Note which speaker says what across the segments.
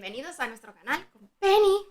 Speaker 1: bienvenidos a nuestro canal con Penny.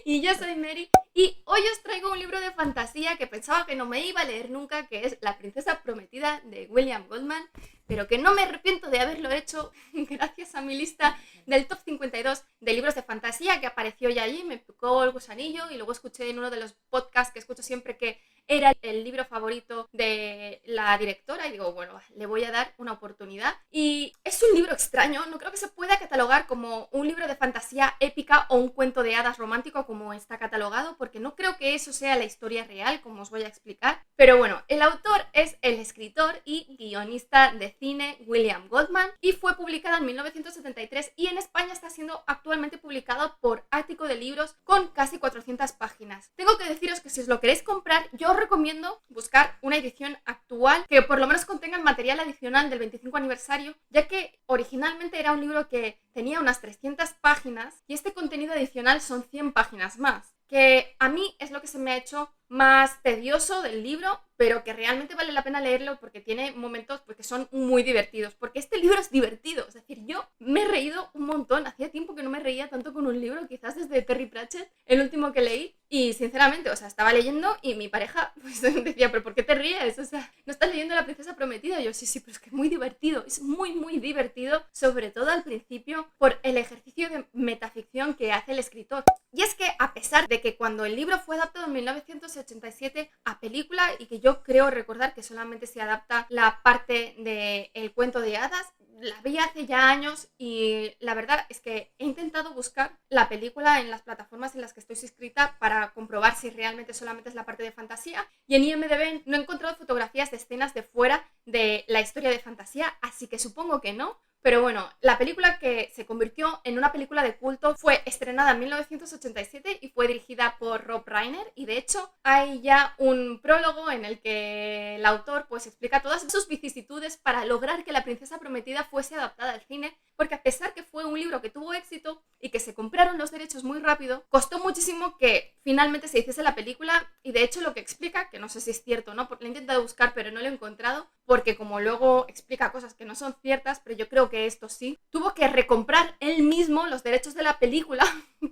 Speaker 1: Y yo soy Mary y hoy os traigo un libro de fantasía que pensaba que no me iba a leer nunca, que es La princesa prometida de William Goldman, pero que no me arrepiento de haberlo hecho gracias a mi lista del top 52 de libros de fantasía que apareció ya allí, me picó el gusanillo y luego escuché en uno de los podcasts que escucho siempre que era el libro favorito de la directora y digo, bueno, le voy a dar una oportunidad. Y es un libro extraño, no creo que se pueda catalogar como un libro de fantasía épica o un cuento de hadas romántico como está catalogado, porque no creo que eso sea la historia real, como os voy a explicar. Pero bueno, el autor es el escritor y guionista de cine William Goldman y fue publicada en 1973 y en España está siendo actualmente publicada por Ático de Libros con casi 400 páginas. Tengo que deciros que si os lo queréis comprar, yo os recomiendo buscar una edición actual que por lo menos contenga el material adicional del 25 aniversario, ya que originalmente era un libro que tenía unas 300 páginas y este contenido adicional son 100 páginas más, que a mí es lo que se me ha hecho más tedioso del libro, pero que realmente vale la pena leerlo porque tiene momentos que son muy divertidos, porque este libro es divertido, es decir, yo me he reído un montón, hacía tiempo que no me reía tanto con un libro, quizás desde Terry Pratchett, el último que leí, y sinceramente, estaba leyendo y mi pareja pues decía, pero ¿por qué te ríes? ¿No estás leyendo La princesa prometida? Y yo, sí, pero es que es muy divertido, es muy, muy divertido, sobre todo al principio, por el ejercicio de metaficción que hace el escritor. Y es que, a pesar de que cuando el libro fue adaptado en 1987 a película, y que yo creo recordar que solamente se adapta la parte del cuento de hadas, la vi hace ya años y la verdad es que he intentado buscar la película en las plataformas en las que estoy suscrita para comprobar si realmente solamente es la parte de fantasía, y en IMDb no he encontrado fotografías de escenas de fuera de la historia de fantasía, así que supongo que no. Pero bueno, la película, que se convirtió en una película de culto, fue estrenada en 1987 y fue dirigida por Rob Reiner, y de hecho hay ya un prólogo en el que el autor pues explica todas sus vicisitudes para lograr que La princesa prometida fuese adaptada al cine, porque a pesar que fue un libro que tuvo éxito y que se compraron los derechos muy rápido, costó muchísimo que finalmente se hiciese la película. Y de hecho lo que explica, que no sé si es cierto o no, porque lo he intentado buscar pero no lo he encontrado, porque como luego explica cosas que no son ciertas, pero yo creo que esto sí, tuvo que recomprar él mismo los derechos de la película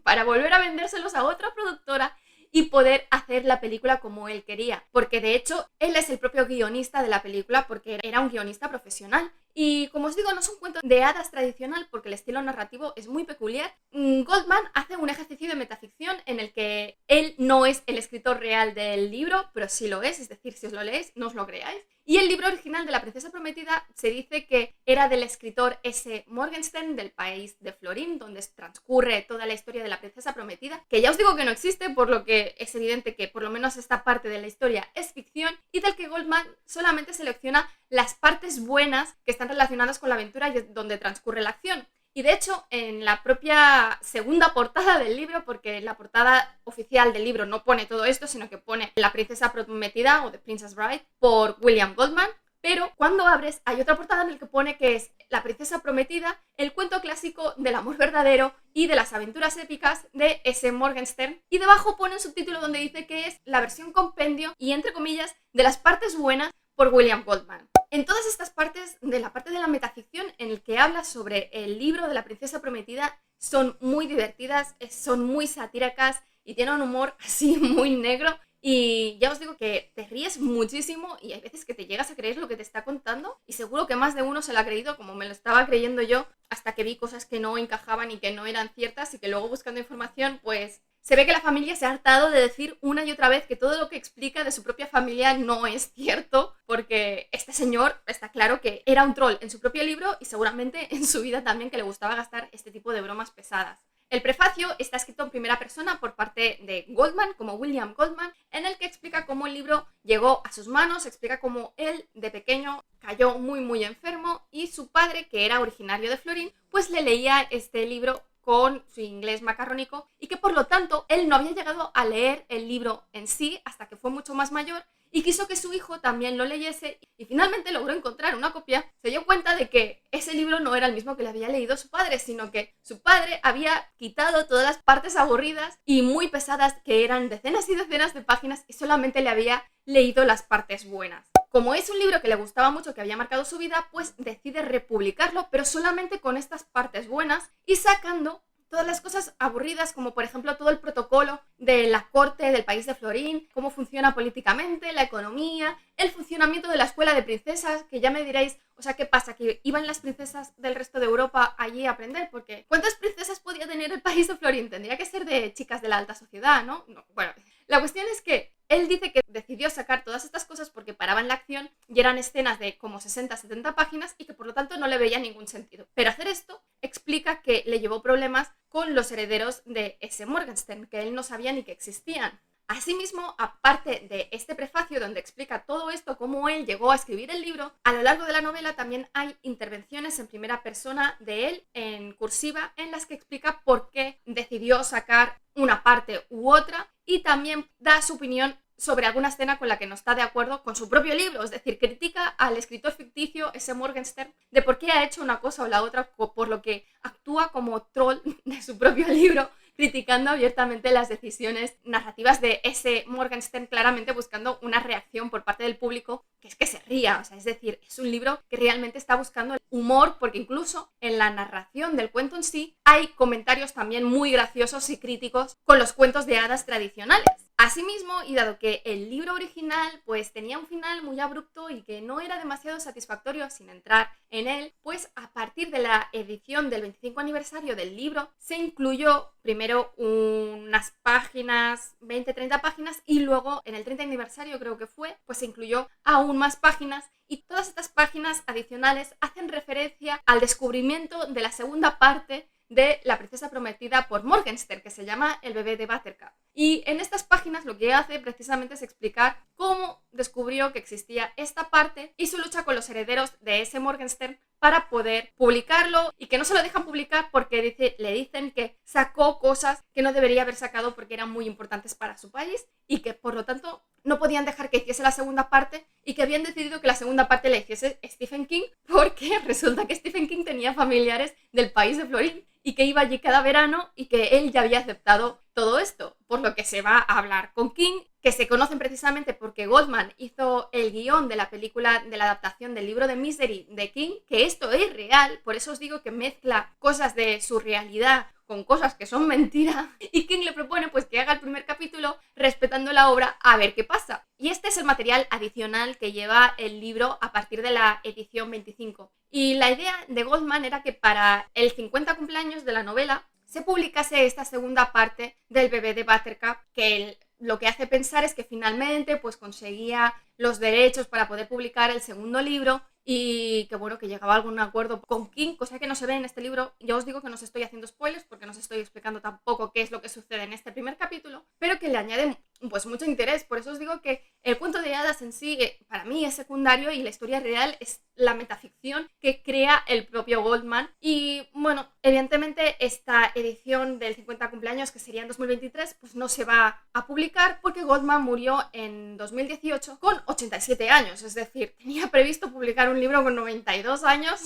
Speaker 1: para volver a vendérselos a otra productora y poder hacer la película como él quería, porque de hecho él es el propio guionista de la película, porque era un guionista profesional. Y como os digo, no es un cuento de hadas tradicional porque el estilo narrativo es muy peculiar. Goldman hace un ejercicio de metaficción en el que él no es el escritor real del libro, pero sí lo es decir, si os lo leéis, no os lo creáis. Y el libro original de La princesa prometida se dice que era del escritor S. Morgenstern, del país de Florín, donde transcurre toda la historia de La princesa prometida, que ya os digo que no existe, por lo que es evidente que por lo menos esta parte de la historia es ficción, y del que Goldman solamente selecciona las partes buenas que están relacionadas con la aventura y donde transcurre la acción. Y de hecho, en la propia segunda portada del libro, porque la portada oficial del libro no pone todo esto, sino que pone La princesa prometida o The Princess Bride por William Goldman, pero cuando abres hay otra portada en la que pone que es La princesa prometida, el cuento clásico del amor verdadero y de las aventuras épicas de S. Morgenstern, y debajo pone un subtítulo donde dice que es la versión compendio y entre comillas de las partes buenas por William Goldman. En todas estas partes de la parte de la metaficción en el que habla sobre el libro de La princesa prometida son muy divertidas, son muy satíricas y tienen un humor así muy negro, y ya os digo que te ríes muchísimo y hay veces que te llegas a creer lo que te está contando, y seguro que más de uno se lo ha creído, como me lo estaba creyendo yo, hasta que vi cosas que no encajaban y que no eran ciertas, y que luego buscando información pues se ve que la familia se ha hartado de decir una y otra vez que todo lo que explica de su propia familia no es cierto, porque este señor está claro que era un troll en su propio libro y seguramente en su vida también, que le gustaba gastar este tipo de bromas pesadas. El prefacio está escrito en primera persona por parte de Goldman, como William Goldman, en el que explica cómo el libro llegó a sus manos, explica cómo él de pequeño cayó muy muy enfermo y su padre, que era originario de Florín, pues le leía este libro con su inglés macarrónico, y que por lo tanto él no había llegado a leer el libro en sí hasta que fue mucho más mayor y quiso que su hijo también lo leyese, y finalmente logró encontrar una copia. Se dio cuenta de que ese libro no era el mismo que le había leído su padre, sino que su padre había quitado todas las partes aburridas y muy pesadas, que eran decenas y decenas de páginas, y solamente le había leído las partes buenas. como es un libro que le gustaba mucho, que había marcado su vida, pues decide republicarlo, pero solamente con estas partes buenas y sacando todas las cosas aburridas, como por ejemplo todo el protocolo de la corte del país de Florín, cómo funciona políticamente, la economía, el funcionamiento de la escuela de princesas, que ya me diréis, o sea, ¿qué pasa? ¿Que iban las princesas del resto de Europa allí a aprender? Porque ¿cuántas princesas podía tener el país de Florín? Tendría que ser de chicas de la alta sociedad, ¿no? No, bueno, la cuestión es que él dice que decidió sacar todas estas cosas porque paraban la acción y eran escenas de como 60-70 páginas y que por lo tanto no le veía ningún sentido. Pero hacer esto explica que le llevó problemas con los herederos de S. Morgenstern, que él no sabía ni que existían. Asimismo, aparte de este prefacio donde explica todo esto, cómo él llegó a escribir el libro, a lo largo de la novela también hay intervenciones en primera persona de él en cursiva en las que explica por qué decidió sacar una parte u otra y también da su opinión sobre alguna escena con la que no está de acuerdo con su propio libro, es decir, critica al escritor ficticio S. Morgenstern de por qué ha hecho una cosa o la otra, por lo que actúa como troll de su propio libro, criticando abiertamente las decisiones narrativas de S. Morgenstern, claramente buscando una reacción por parte del público, que es que se ría, o sea, es decir, es un libro que realmente está buscando el humor, porque incluso en la narración del cuento en sí hay comentarios también muy graciosos y críticos con los cuentos de hadas tradicionales. Asimismo, y dado que el libro original pues tenía un final muy abrupto y que no era demasiado satisfactorio sin entrar en él, pues a partir de la edición del 25 aniversario del libro se incluyó primero unas páginas, 20-30 páginas, y luego en el 30 aniversario creo que fue, pues se incluyó aún más páginas, y todas estas páginas adicionales hacen referencia al descubrimiento de la segunda parte de La princesa prometida por Morgenstern, que se llama El bebé de Buttercup. Y en estas páginas lo que hace precisamente es explicar cómo descubrió que existía esta parte y su lucha con los herederos de S. Morgenstern para poder publicarlo, y que no se lo dejan publicar porque le dicen que sacó cosas que no debería haber sacado porque eran muy importantes para su país y que por lo tanto no podían dejar que hiciese la segunda parte, y que habían decidido que la segunda parte la hiciese Stephen King porque resulta que Stephen King tenía familiares del país de Florín y que iba allí cada verano y que él ya había aceptado todo esto, por lo que se va a hablar con King, que se conocen precisamente porque Goldman hizo el guión de la película, de la adaptación del libro de Misery de King, que esto es real, por eso os digo que mezcla cosas de su realidad con cosas que son mentira, y King le propone pues que haga el primer capítulo respetando la obra a ver qué pasa. Y este es el material adicional que lleva el libro a partir de la edición 25. Y la idea de Goldman era que para el 50 cumpleaños de la novela se publicase esta segunda parte del bebé de Buttercup, que lo que hace pensar es que finalmente pues conseguía los derechos para poder publicar el segundo libro, y que bueno, que llegaba a algún acuerdo con King, cosa que no se ve en este libro. Ya os digo que no os estoy haciendo spoilers porque no os estoy explicando tampoco qué es lo que sucede en este primer capítulo, pero que le añade pues mucho interés. Por eso os digo que el cuento de hadas en sí para mí es secundario y la historia real es la metaficción que crea el propio Goldman. Y bueno, evidentemente esta edición del 50 cumpleaños, que sería en 2023, pues no se va a publicar porque Goldman murió en 2018 con 87 años, es decir, tenía previsto publicar un libro con 92 años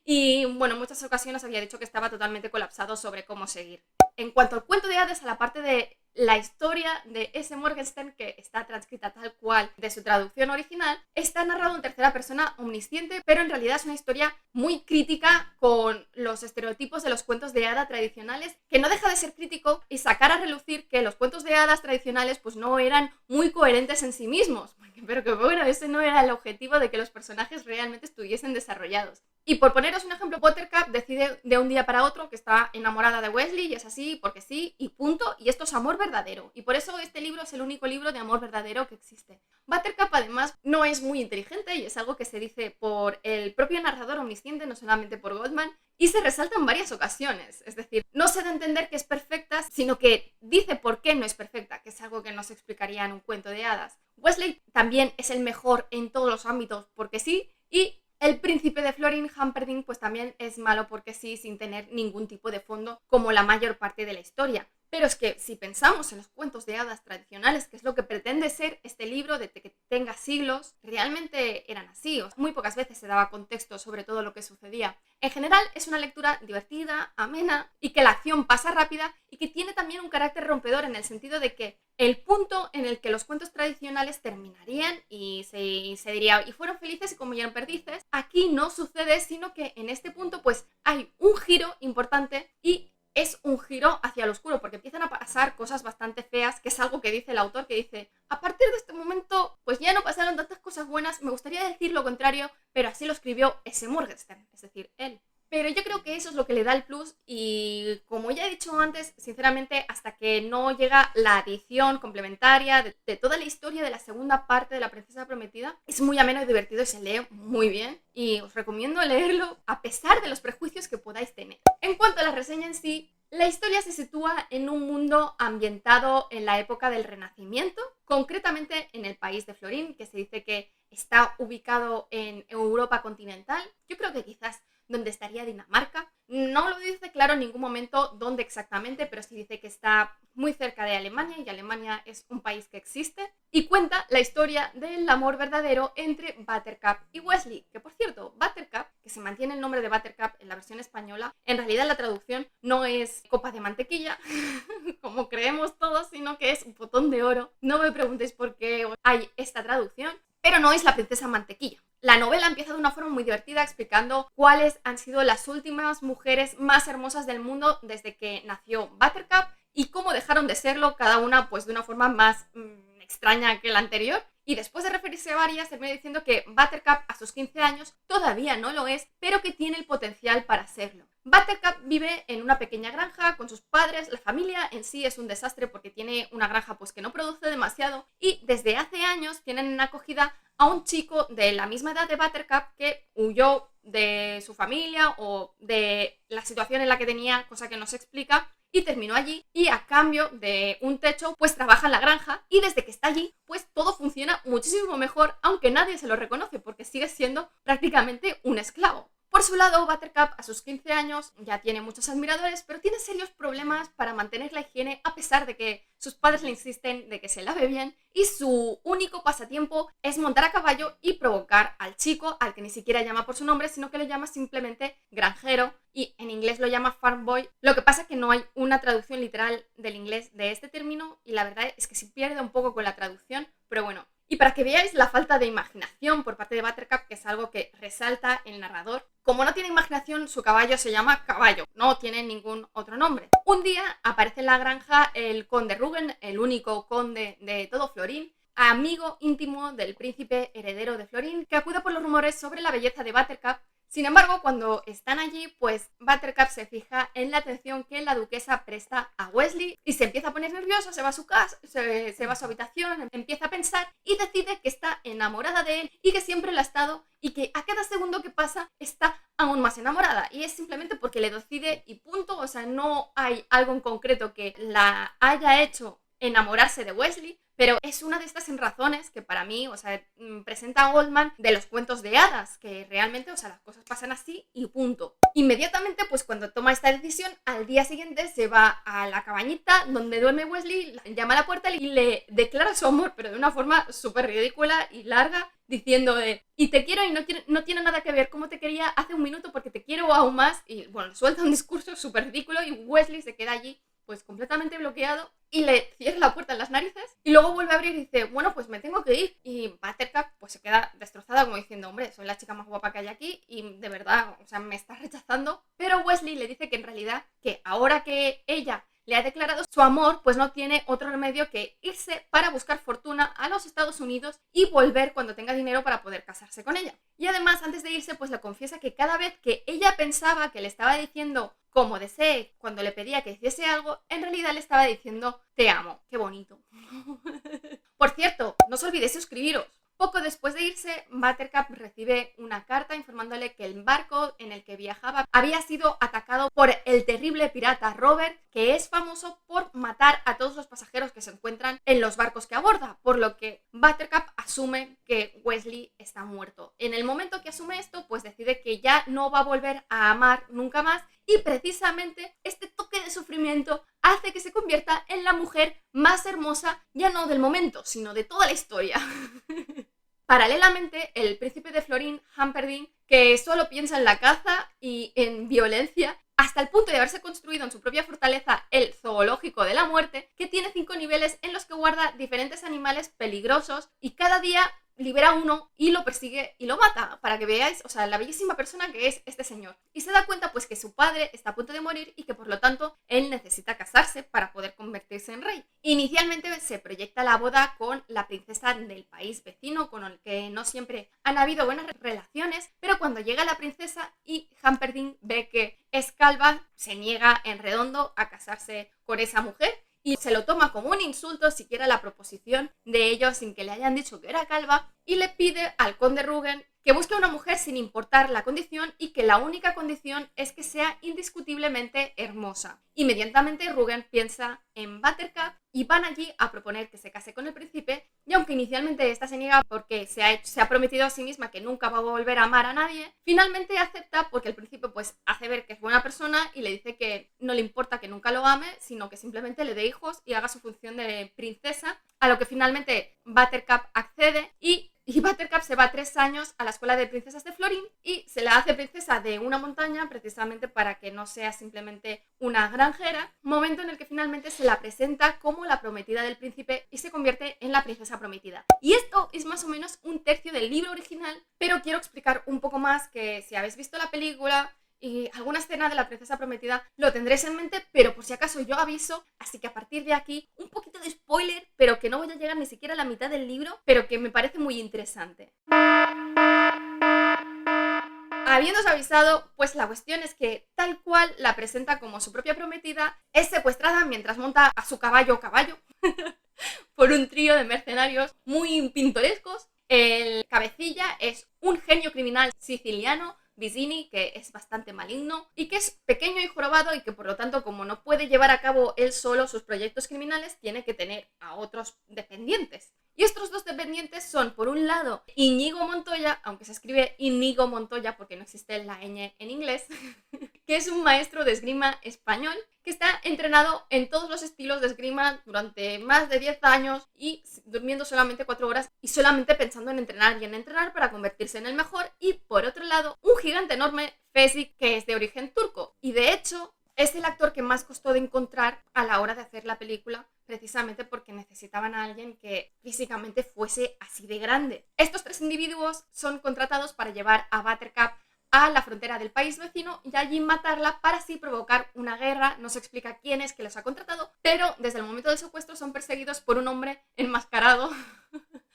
Speaker 1: y bueno, en muchas ocasiones había dicho que estaba totalmente colapsado sobre cómo seguir. En cuanto al cuento de hadas, a la parte de la historia de S. Morgenstern, que está transcrita tal cual de su traducción original, está narrado en tercera persona omnisciente, pero en realidad es una historia muy crítica con los estereotipos de los cuentos de hada tradicionales, que no deja de ser crítico y sacar a relucir que los cuentos de hadas tradicionales pues no eran muy coherentes en sí mismos, pero que bueno, ese no era el objetivo de que los personajes realmente estuviesen desarrollados. Y por poneros un ejemplo, Buttercup decide de un día para otro que está enamorada de Wesley, y es así porque sí, y punto, y esto es amor verdadero, y por eso este libro es el único libro de amor verdadero que existe. Buttercup además no es muy inteligente, y es algo que se dice por el propio narrador omnisciente, no solamente por Goldman, y se resalta en varias ocasiones. Es decir, no se da a entender que es perfecta, sino que dice por qué no es perfecta, que es algo que no se explicaría en un cuento de hadas. Wesley también es el mejor en todos los ámbitos porque sí, y el príncipe de Florin, Humperdinck, pues también es malo porque sí, sin tener ningún tipo de fondo, como la mayor parte de la historia. Pero es que si pensamos en los cuentos de hadas tradicionales, que es lo que pretende ser este libro de que tenga siglos, realmente eran así. O sea, muy pocas veces se daba contexto sobre todo lo que sucedía. En general es una lectura divertida, amena y que la acción pasa rápida y que tiene también un carácter rompedor en el sentido de que el punto en el que los cuentos tradicionales terminarían y se diría y fueron felices y comieron perdices, aquí no sucede, sino que en este punto pues hay un giro importante y es un giro hacia el oscuro, porque empiezan a pasar cosas bastante feas, que es algo que dice el autor, que dice, a partir de este momento, pues ya no pasaron tantas cosas buenas, me gustaría decir lo contrario, pero así lo escribió S. Morgenstern, es decir, él. Pero yo creo que eso es lo que le da el plus y como ya he dicho antes, sinceramente, hasta que no llega la edición complementaria de toda la historia de la segunda parte de La Princesa Prometida, es muy ameno y divertido y se lee muy bien y os recomiendo leerlo a pesar de los prejuicios que podáis tener. En cuanto a la reseña en sí, la historia se sitúa en un mundo ambientado en la época del Renacimiento, concretamente en el país de Florín, que se dice que está ubicado en Europa continental. Yo creo que quizás donde estaría Dinamarca. No lo dice claro en ningún momento dónde exactamente, pero sí dice que está muy cerca de Alemania y Alemania es un país que existe. Y cuenta la historia del amor verdadero entre Buttercup y Wesley, que por cierto, Buttercup, que se mantiene el nombre de Buttercup en la versión española, en realidad la traducción no es copa de mantequilla, como creemos todos, sino que es un botón de oro. No me preguntéis por qué hay esta traducción, pero no es la princesa mantequilla. La novela empieza de una forma muy divertida explicando cuáles han sido las últimas mujeres más hermosas del mundo desde que nació Buttercup y cómo dejaron de serlo cada una pues de una forma más extraña que la anterior. Y después de referirse a varias, termina diciendo que Buttercup a sus 15 años todavía no lo es, pero que tiene el potencial para serlo. Buttercup vive en una pequeña granja con sus padres, la familia en sí es un desastre porque tiene una granja pues que no produce demasiado y desde hace años tienen en acogida a un chico de la misma edad de Buttercup que huyó de su familia o de la situación en la que tenía, cosa que no se explica, y terminó allí y a cambio de un techo pues trabaja en la granja y desde que está allí pues todo funciona muchísimo mejor, aunque nadie se lo reconoce porque sigue siendo prácticamente un esclavo. Por su lado, Buttercup a sus 15 años ya tiene muchos admiradores, pero tiene serios problemas para mantener la higiene a pesar de que sus padres le insisten de que se lave bien y su único pasatiempo es montar a caballo y provocar al chico, al que ni siquiera llama por su nombre, sino que lo llama simplemente granjero y en inglés lo llama farm boy. Lo que pasa es que no hay una traducción literal del inglés de este término y la verdad es que se pierde un poco con la traducción, pero bueno. Y para que veáis la falta de imaginación por parte de Buttercup, que es algo que resalta el narrador, como no tiene imaginación, su caballo se llama Caballo, no tiene ningún otro nombre. Un día aparece en la granja el conde Rugen, el único conde de todo Florín, amigo íntimo del príncipe heredero de Florín, que acude por los rumores sobre la belleza de Buttercup. Sin embargo, cuando están allí, pues Buttercup se fija en la atención que la duquesa presta a Wesley y se empieza a poner nerviosa, se va a su casa, se va a su habitación, empieza a pensar y decide que está enamorada de él y que siempre lo ha estado y que a cada segundo que pasa está aún más enamorada y es simplemente porque le decide y punto, o sea, no hay algo en concreto que la haya hecho enamorarse de Wesley, pero es una de estas razones que para mí, o sea, presenta a Goldman de los cuentos de hadas, que realmente, o sea, las cosas pasan así y punto. Inmediatamente, pues cuando toma esta decisión, al día siguiente se va a la cabañita donde duerme Wesley, llama a la puerta y le declara su amor, pero de una forma súper ridícula y larga, diciendo y te quiero y no tiene nada que ver cómo te quería hace un minuto porque te quiero aún más, y bueno, suelta un discurso súper ridículo y Wesley se queda allí pues completamente bloqueado y le cierra la puerta en las narices y luego vuelve a abrir y dice, bueno, pues me tengo que ir. Y Buttercup pues se queda destrozada como diciendo, hombre, soy la chica más guapa que hay aquí y de verdad, o sea, me estás rechazando. Pero Wesley le dice que en realidad que ahora que ella le ha declarado su amor, pues no tiene otro remedio que irse para buscar fortuna a los Estados Unidos y volver cuando tenga dinero para poder casarse con ella. Y además, antes de irse, pues le confiesa que cada vez que ella pensaba que le estaba diciendo como desee cuando le pedía que hiciese algo, en realidad le estaba diciendo te amo. Qué bonito. Por cierto, no os olvidéis suscribiros. Poco después de irse, Buttercup recibe una carta informándole que el barco en el que viajaba había sido atacado por el terrible pirata Robert, que es famoso por matar a todos los pasajeros que se encuentran en los barcos que aborda, por lo que Buttercup asume que Wesley está muerto. En el momento que asume esto, pues decide que ya no va a volver a amar nunca más y precisamente este toque de sufrimiento hace que se convierta en la mujer más hermosa, ya no del momento, sino de toda la historia. Paralelamente, el príncipe de Florin, Humperdinck, que solo piensa en la caza y en violencia, hasta el punto de haberse construido en su propia fortaleza el zoológico de la muerte, que tiene 5 niveles en los que guarda diferentes animales peligrosos y cada día libera uno y lo persigue y lo mata, para que veáis, o sea, la bellísima persona que es este señor. Y se da cuenta pues que su padre está a punto de morir y que por lo tanto él necesita casarse para poder convertirse en rey. Inicialmente se proyecta la boda con la princesa del país vecino, con el que no siempre han habido buenas relaciones, pero cuando llega la princesa y Humperdinck ve que es calva, se niega en redondo a casarse con esa mujer y se lo toma como un insulto siquiera la proposición de ellos sin que le hayan dicho que era calva, y le pide al conde Rügen que busque una mujer sin importar la condición y que la única condición es que sea indiscutiblemente hermosa. Inmediatamente Rügen piensa en Buttercup y van allí a proponer que se case con el príncipe, y aunque inicialmente esta se niega porque se ha prometido a sí misma que nunca va a volver a amar a nadie, finalmente acepta porque el príncipe pues hace ver que es buena persona y le dice que no le importa que nunca lo ame, sino que simplemente le dé hijos y haga su función de princesa, a lo que finalmente Buttercup accede y Buttercup se va 3 años a la escuela de princesas de Florin y se la hace princesa de una montaña precisamente para que no sea simplemente una granjera, momento en el que finalmente se la presenta como la prometida del príncipe y se convierte en la princesa prometida. Y esto es más o menos un tercio del libro original, pero quiero explicar un poco más, que si habéis visto la película y alguna escena de la princesa prometida lo tendréis en mente, pero por si acaso yo aviso, así que a partir de aquí un poquito de spoiler, pero que no voy a llegar ni siquiera a la mitad del libro, pero que me parece muy interesante. Habiéndose avisado, pues la cuestión es que tal cual la presenta como su propia prometida, es secuestrada mientras monta a su caballo por un trío de mercenarios muy pintorescos. El cabecilla es un genio criminal siciliano, Vicini, que es bastante maligno y que es pequeño y jorobado y que por lo tanto, como no puede llevar a cabo él solo sus proyectos criminales, tiene que tener a otros dependientes. Y estos dos dependientes son, por un lado, Íñigo Montoya, aunque se escribe Inigo Montoya porque no existe la ñ en inglés, que es un maestro de esgrima español que está entrenado en todos los estilos de esgrima durante más de 10 años y durmiendo solamente 4 horas y solamente pensando en entrenar y en entrenar para convertirse en el mejor. Y por otro lado, un gigante enorme, Fezik, que es de origen turco. Y de hecho, es el actor que más costó de encontrar a la hora de hacer la película, precisamente porque necesitaban a alguien que físicamente fuese así de grande. Estos 3 individuos son contratados para llevar a Buttercup a la frontera del país vecino y allí matarla para así provocar una guerra. No se explica quién es que los ha contratado, pero desde el momento del secuestro son perseguidos por un hombre enmascarado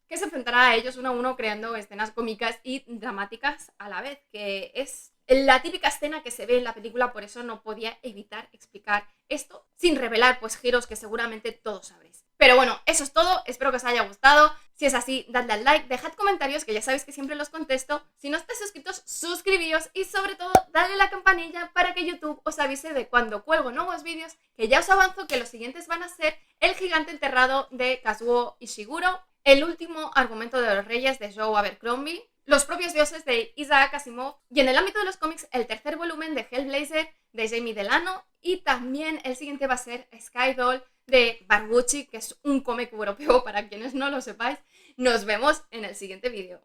Speaker 1: que se enfrentará a ellos uno a uno, creando escenas cómicas y dramáticas a la vez, que es la típica escena que se ve en la película. Por eso no podía evitar explicar esto sin revelar pues giros que seguramente todos sabréis. Pero bueno, eso es todo, espero que os haya gustado. Si es así, dadle al like, dejad comentarios, que ya sabéis que siempre los contesto. Si no estáis suscritos, suscribíos y sobre todo, dadle a la campanilla para que YouTube os avise de cuando cuelgo nuevos vídeos, que ya os avanzo que los siguientes van a ser El gigante enterrado de Kazuo Ishiguro, El último argumento de los reyes de Joe Abercrombie, Los propios dioses de Isaac Asimov y en el ámbito de los cómics el tercer volumen de Hellblazer de Jamie Delano, y también el siguiente va a ser Skydoll de Barbucci, que es un cómic europeo para quienes no lo sepáis. Nos vemos en el siguiente vídeo.